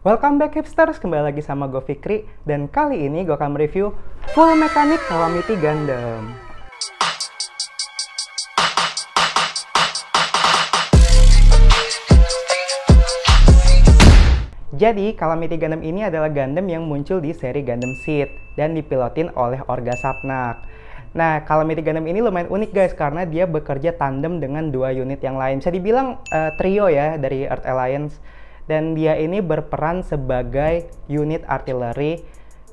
Welcome back hipsters, kembali lagi sama gue Fikri. Dan kali ini gue akan mereview full mechanic Calamity Gundam. Jadi Calamity Gundam ini adalah Gundam yang muncul di seri Gundam Seed dan dipilotin oleh Orga Sapnak. Nah, Calamity Gundam ini lumayan unik guys, karena dia bekerja tandem dengan dua unit yang lain. Bisa dibilang trio ya dari Earth Alliance. Dan dia ini berperan sebagai unit artileri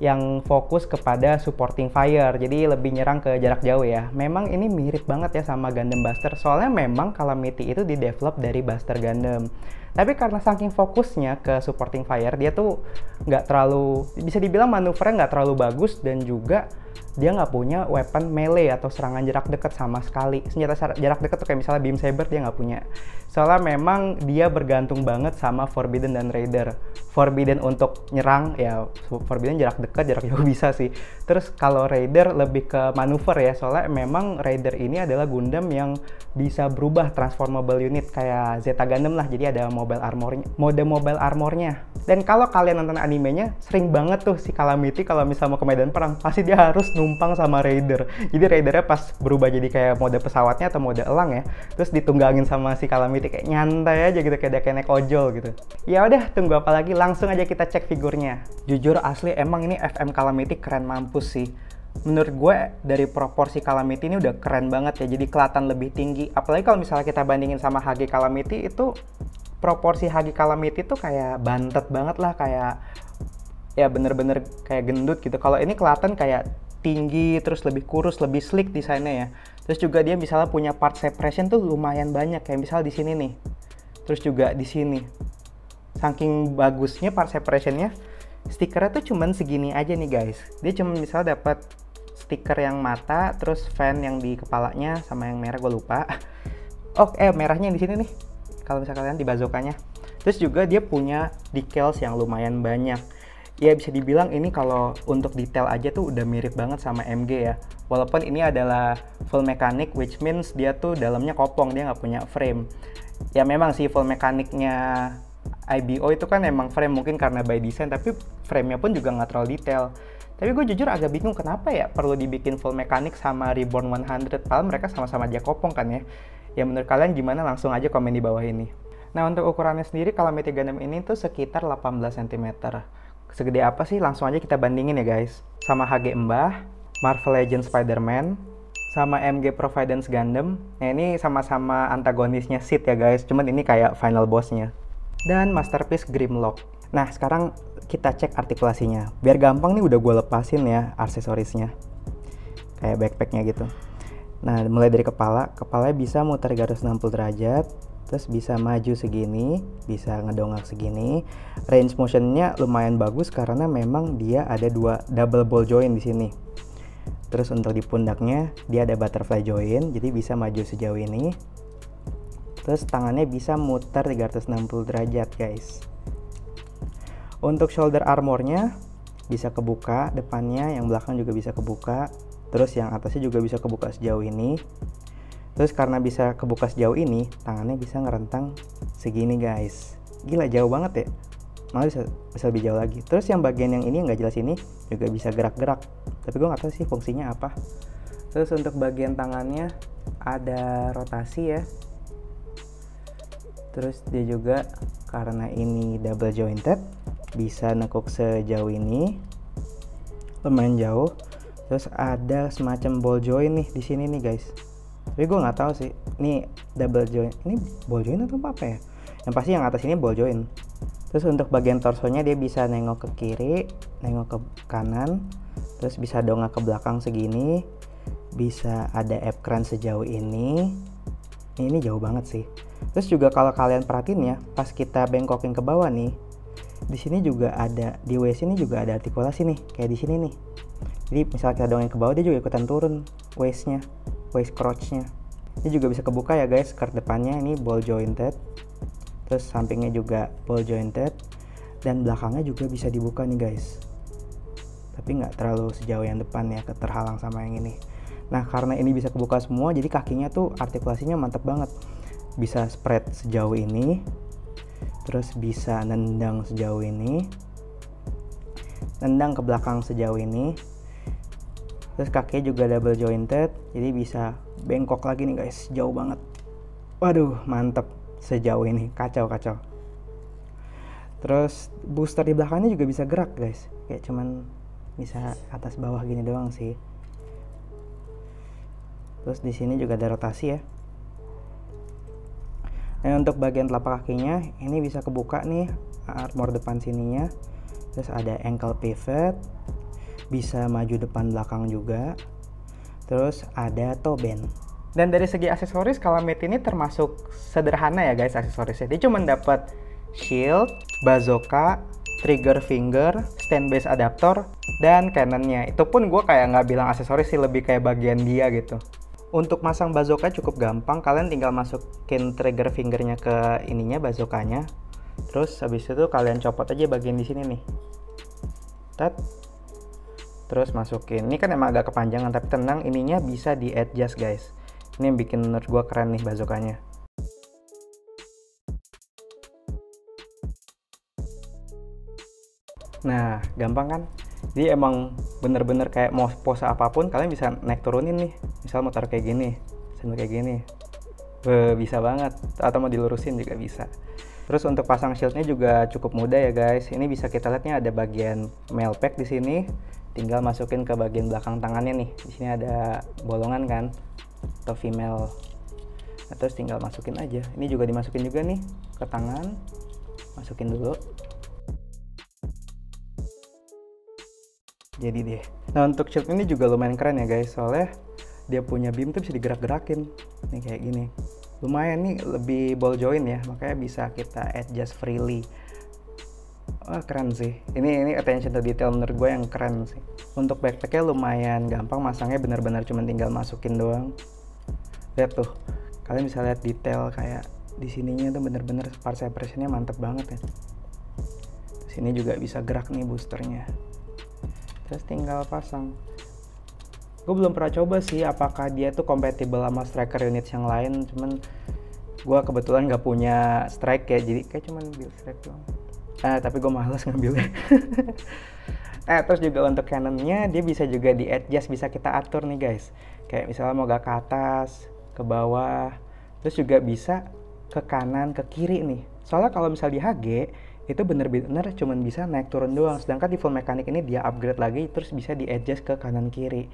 yang fokus kepada supporting fire. Jadi lebih nyerang ke jarak jauh ya. Memang ini mirip banget ya sama Gundam Buster. Soalnya memang Calamity itu didevelop dari Buster Gundam. Tapi karena saking fokusnya ke supporting fire, dia tuh nggak terlalu, bisa dibilang manuvernya nggak terlalu bagus, dan juga dia nggak punya weapon melee atau serangan jarak dekat sama sekali. Senjata jarak dekat tuh kayak misalnya beam saber dia nggak punya. Soalnya memang dia bergantung banget sama Forbidden dan Raider. Forbidden untuk nyerang, ya Forbidden jarak dekat, jarak jauh bisa sih. Terus kalau Raider lebih ke manuver ya, soalnya memang Raider ini adalah Gundam yang bisa berubah transformable unit kayak Zeta Gundam lah. Jadi ada mode mobile armornya. Dan kalau kalian nonton animenya, sering banget tuh si Calamity kalau misalnya mau ke medan perang, pasti dia harus numpang sama Raider. Jadi Raidernya pas berubah jadi kayak mode pesawatnya atau mode elang ya, terus ditunggangin sama si Calamity kayak nyantai aja gitu, kayak naik ojol gitu. Ya udah, tunggu apa lagi, langsung aja kita cek figurnya. Jujur asli emang ini FM Calamity keren mampus sih. Menurut gue dari proporsi Calamity ini udah keren banget ya, jadi kelihatan lebih tinggi. Apalagi kalau misalnya kita bandingin sama HG Calamity, itu proporsi HG Calamity tuh kayak bantet banget lah, kayak ya bener-bener kayak gendut gitu. Kalau ini kelihatan kayak tinggi, terus lebih kurus, lebih sleek desainnya ya. Terus juga dia misalnya punya part separation tuh lumayan banyak, kayak misalnya di sini nih. Terus juga di sini. Saking bagusnya part separationnya, stikernya tuh cuman segini aja nih guys. Dia cuman misalnya dapat stiker yang mata, terus fan yang di kepalanya, sama yang merah gue lupa. Oh, merahnya di sini nih. Kalau misalnya kalian di bazooka-nya. Terus juga dia punya decals yang lumayan banyak. Ya bisa dibilang ini kalau untuk detail aja tuh udah mirip banget sama MG ya. Walaupun ini adalah full mechanic, which means dia tuh dalamnya kopong, dia nggak punya frame. Ya memang sih full mechanicnya IBO itu kan emang frame, mungkin karena by design, tapi framenya pun juga nggak terlalu detail. Tapi gue jujur agak bingung kenapa ya perlu dibikin full mechanic sama Reborn 100, padahal mereka sama-sama aja kopong kan ya. Ya menurut kalian gimana? Langsung aja komen di bawah ini. Nah untuk ukurannya sendiri, Calamity Gundam ini tuh sekitar 18 cm. Segede apa sih? Langsung aja kita bandingin ya guys. Sama HG Mbah, Marvel Legends Spider-Man, sama MG Providence Gundam. Nah ini sama-sama antagonisnya Seed ya guys, cuman ini kayak final bossnya. Dan Masterpiece Grimlock. Nah sekarang kita cek artikulasinya. Biar gampang nih udah gue lepasin ya aksesorisnya. Kayak backpacknya gitu. Nah mulai dari kepalanya bisa muter 360 derajat. Terus bisa maju segini, bisa ngedongak segini. Range motionnya lumayan bagus karena memang dia ada dua double ball joint di sini. Terus untuk di pundaknya dia ada butterfly joint, jadi bisa maju sejauh ini. Terus tangannya bisa muter 360 derajat guys. Untuk shoulder armornya bisa kebuka depannya, yang belakang juga bisa kebuka. Terus yang atasnya juga bisa kebuka sejauh ini. Terus karena bisa kebuka sejauh ini, tangannya bisa ngerentang segini guys. Gila jauh banget ya. Malah bisa lebih jauh lagi. Terus yang bagian yang ini yang nggak jelas ini juga bisa gerak-gerak. Tapi gue nggak tahu sih fungsinya apa. Terus untuk bagian tangannya ada rotasi ya. Terus dia juga karena ini double jointed, bisa nekuk sejauh ini. Lumayan jauh. Terus ada semacam ball joint nih di sini nih guys. Tapi gue nggak tahu sih, ini double joint, ini ball joint atau apa ya? Yang pasti yang atas ini ball joint. Terus untuk bagian torsonya dia bisa nengok ke kiri, nengok ke kanan, terus bisa dongak ke belakang segini, bisa ada apron sejauh ini. Ini jauh banget sih. Terus juga kalau kalian perhatiin ya, pas kita bengkokin ke bawah nih, di sini juga ada, di waist ini juga ada artikulasi nih, kayak di sini nih. Jadi misalnya kita dongeng ke bawah, dia juga ikutan turun waistnya. Waist crotch-nya. Ini juga bisa kebuka ya guys, skirt depannya ini ball jointed. Terus sampingnya juga ball jointed. Dan belakangnya juga bisa dibuka nih guys. Tapi nggak terlalu sejauh yang depan ya, terhalang sama yang ini. Nah karena ini bisa kebuka semua, jadi kakinya tuh artikulasinya mantap banget. Bisa spread sejauh ini. terus bisa nendang sejauh ini, nendang ke belakang sejauh ini, terus kakinya juga double jointed, jadi bisa bengkok lagi nih guys, jauh banget. Waduh, mantep sejauh ini, kacau. Terus booster di belakangnya juga bisa gerak guys, kayak cuman bisa atas bawah gini doang sih. Terus di sini juga ada rotasi ya. Nah, untuk bagian telapak kakinya ini bisa kebuka nih, armor depan sininya. Terus ada ankle pivot, bisa maju depan belakang juga. Terus ada toe bend. Dan dari segi aksesoris, Calamity ini termasuk sederhana ya guys aksesorisnya. Dia cuma dapat shield, bazooka, trigger finger, stand base adaptor, dan cannonnya. Itu pun gue kayak nggak bilang aksesoris sih, lebih kayak bagian dia gitu. Untuk masang bazooka cukup gampang, kalian tinggal masukin trigger fingernya ke ininya, bazookanya. Terus habis itu kalian copot aja bagian di sini nih. Tet. Terus masukin. Ini kan emang agak kepanjangan, tapi tenang, ininya bisa di adjust guys. Ini yang bikin menurut gua keren nih bazookanya. Nah, gampang kan? Jadi emang bener-bener kayak mau pose apapun kalian bisa naik turunin nih. Misal mau taruh kayak gini, sambil kayak gini. Bisa banget. Atau mau dilurusin juga bisa. Terus untuk pasang shieldnya juga cukup mudah ya guys. Ini bisa kita lihatnya ada bagian male pack di sini. Tinggal masukin ke bagian belakang tangannya nih. Di sini ada bolongan kan, atau female. Nah, terus tinggal masukin aja. Ini juga dimasukin juga nih ke tangan. Masukin dulu. Jadi deh. Nah, untuk shield ini juga lumayan keren ya guys, soalnya dia punya beam tuh bisa digerak-gerakin. Nih kayak gini. Lumayan nih, lebih ball joint ya, makanya bisa kita adjust freely. Wah, keren sih. Ini attention to detail menurut gue yang keren sih. Untuk backpacknya lumayan gampang masangnya, benar-benar cuma tinggal masukin doang. Lihat tuh, kalian bisa lihat detail kayak di sininya tuh bener-bener part separationnya mantep banget ya. Sini juga bisa gerak nih boosternya. Terus tinggal pasang. Gue belum pernah coba sih apakah dia tuh compatible sama striker unit yang lain, cuman gue kebetulan gak punya strike ya, jadi kayak cuman build strike doang. Tapi gue males ngambilnya. Terus juga untuk cannonnya dia bisa juga di adjust, bisa kita atur nih guys. Kayak misalnya mau gak ke atas, ke bawah, terus juga bisa ke kanan, ke kiri nih. Soalnya kalau misal di HG itu bener-bener cuman bisa naik turun doang, sedangkan di full mechanic ini dia upgrade lagi, terus bisa di adjust ke kanan kiri.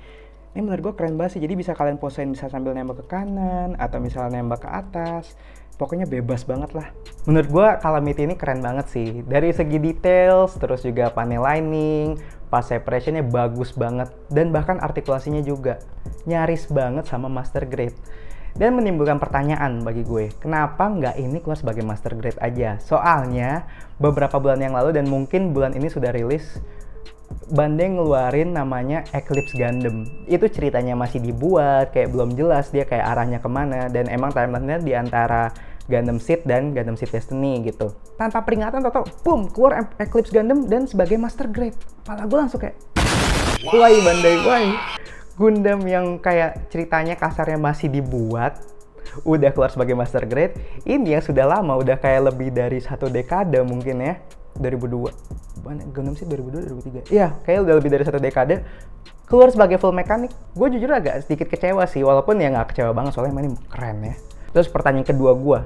Ini menurut gue keren banget sih, jadi bisa kalian posein bisa sambil nembak ke kanan atau misalnya nembak ke atas, pokoknya bebas banget lah. Menurut gue Calamity ini keren banget sih, dari segi details, terus juga panel lining, pas separationnya bagus banget, dan bahkan artikulasinya juga nyaris banget sama Master Grade. Dan menimbulkan pertanyaan bagi gue, kenapa nggak ini keluar sebagai Master Grade aja? Soalnya beberapa bulan yang lalu dan mungkin bulan ini sudah rilis, Bandai ngeluarin namanya Eclipse Gundam. Itu ceritanya masih dibuat, kayak belum jelas dia kayak arahnya kemana, dan emang timeline-nya di antara Gundam Seed dan Gundam Seed Destiny gitu. Tanpa peringatan, tau boom, keluar Eclipse Gundam dan sebagai Master Grade. Kepala gue langsung kayak, why Bandai, why? Gundam yang kayak ceritanya kasarnya masih dibuat, udah keluar sebagai Master Grade. Ini yang sudah lama, udah kayak lebih dari 1 dekade mungkin ya. 2002, Gundam Seed 2002, 2003. Iya, kayak udah lebih dari 1 dekade keluar sebagai full mechanic. Gue jujur agak sedikit kecewa sih, walaupun ya nggak kecewa banget soalnya emang ini keren ya. Terus pertanyaan kedua gue,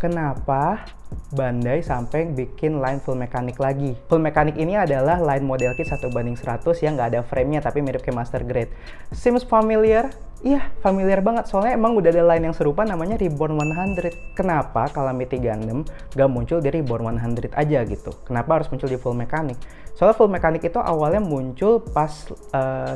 kenapa Bandai sampai bikin line full mechanic lagi? Full mechanic ini adalah line model kit 1:100 yang nggak ada frame-nya tapi mirip kayak Master Grade. Seems familiar? Iya, familiar banget. Soalnya emang udah ada line yang serupa namanya Reborn 100. Kenapa Calamity Gundam gak muncul di Reborn 100 aja gitu? Kenapa harus muncul di full mechanic? Soalnya full mechanic itu awalnya muncul pas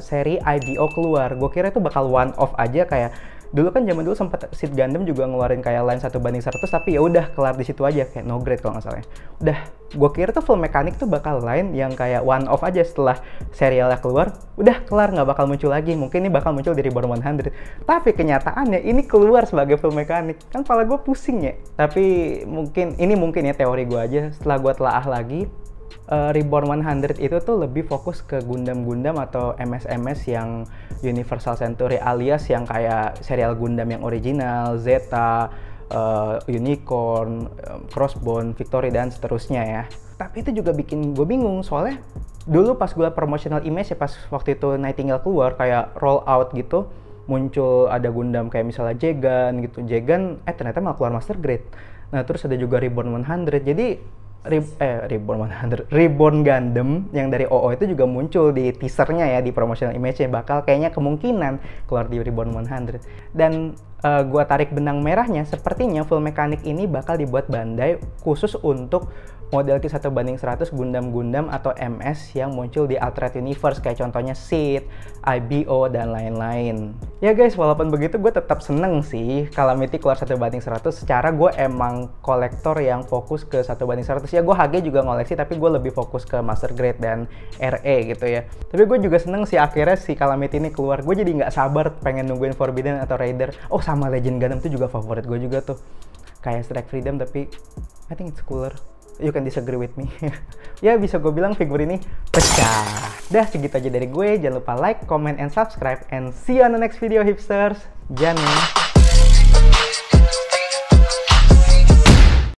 seri IDO keluar. Gue kira itu bakal one off aja, kayak dulu kan zaman dulu sempat Seed Gundam juga ngeluarin kayak line 1:100, tapi ya udah kelar di situ aja, kayak no grade kalau nggak salah. Udah, gue kira tuh full mechanic tuh bakal line yang kayak one off aja setelah serialnya keluar, udah kelar, nggak bakal muncul lagi. Mungkin ini bakal muncul di Reborn 100. Tapi kenyataannya ini keluar sebagai full mechanic. Kan kepala gue pusing ya. Tapi mungkin ya teori gue aja. Setelah gue telaah lagi, Reborn 100 itu tuh lebih fokus ke Gundam-Gundam atau MS-MS yang Universal Century, alias yang kayak serial Gundam yang original, Zeta, Unicorn, Frostbone, Victory, dan seterusnya ya. Tapi itu juga bikin gue bingung, soalnya dulu pas gue promotional image ya, pas waktu itu Nightingale keluar kayak roll out gitu, muncul ada Gundam kayak misalnya Jegan gitu, ternyata malah keluar Master Grade. Nah terus ada juga Reborn 100, jadi Reborn Gundam yang dari OO itu juga muncul di teasernya ya, di promotional image-nya, bakal kayaknya kemungkinan keluar di Reborn 100. Dan gua tarik benang merahnya, sepertinya full mechanic ini bakal dibuat Bandai khusus untuk model Ki-1:100 Gundam-Gundam atau MS yang muncul di Alternate Universe, kayak contohnya Seed, IBO, dan lain-lain. Ya guys, walaupun begitu gue tetap seneng sih Calamity keluar 1:100. Secara gue emang kolektor yang fokus ke 1:100. Ya gue HG juga ngoleksi, tapi gue lebih fokus ke Master Grade dan RE gitu ya. Tapi gue juga seneng sih akhirnya si Calamity ini keluar. Gue jadi nggak sabar pengen nungguin Forbidden atau Raider. Oh sama Legend Gundam itu juga favorit gue juga tuh. Kayak Strike Freedom, tapi I think it's cooler. You can disagree with me. Ya bisa gue bilang figur ini pecah. Dah segitu aja dari gue. Jangan lupa like, comment, and subscribe. And see you on the next video hipsters. Jangan.